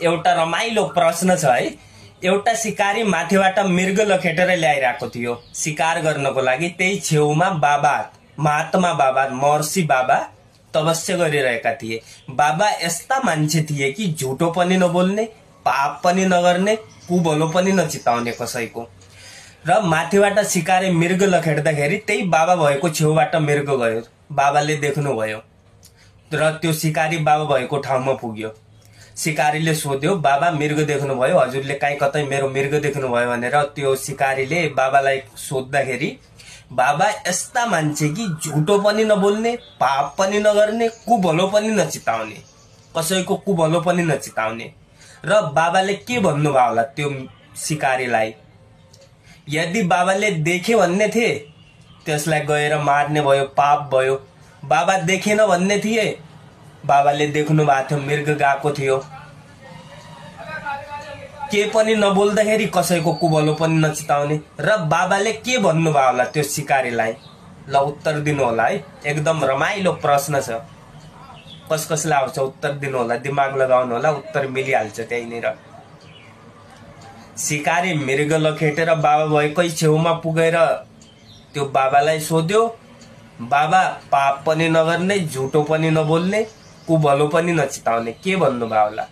एउटा रमाइलो प्रश्न छ है। एउटा शिकारी माथिबाट मृग लखेटेर ल्याइरहेको थियो शिकार गर्नको लागि। त्यही छेउमा बाबा, महात्मा बाबा, महर्षि बाबा तपस्या गरिरहेका थिए। बाबा यस्ता मान्छे थिए कि झुटो पनि नबोल्ने, पाप पनि नगर्ने, कुभलो पनि नचिताउने कसैको। र माथिबाट शिकारी मृग लखेट्दाखेरि त्यही बाबा भएको छेउबाट मृग गयो। बाबाले देख्नुभयो र त्यो शिकारी बाबा भएको ठाउँमा पुग्यो। शिकारीले सोध्यो, बाबा मृग देख्नुभयो, हजुरले काहीँ कतै मेरो मृग देख्नुभयो भनेर। त्यो शिकारीले बाबालाई सोद्धाखेरि बाबा यस्ता मान्छे कि झुटो पनि नबोल्ने, पाप पनि नगर्ने, कुभलो पनि नचिताउने, कसैको कुभलो पनि नचिताउने। र बाबाले के भन्नुभयो होला त्यो शिकारीलाई? यदि बाबाले देखे भन्ने थिए त्यसलाई गएर मार्ने भयो, पाप भयो। बाबा देखेन भन्ने थिए, बाबाले देख्नु भएको थियो, मृग गएको थियो। के पनि नबोल्दाखेरि कसैको कुभलो पनि नचिताउने। र बाबाले के भन्नुभयो होला त्यो शिकारीलाई? ल उत्तर दिनु होला है। एकदम रमाइलो प्रश्न छ। कस कसलाई आउँछ उत्तर दिनु होला, दिमाग लगाउनु होला, उत्तर मिलिहाल्छ त्यहीँनिर। शिकारी मृग लखेटेर बाबा भएकै छेउमा पुगेर त्यो बाबालाई सोध्यो, बाबा पाप पनि नगर्ने, झुटो पनि नबोल्ने, कुभलो पनि नचिताउने, के भन्नुभयो होला?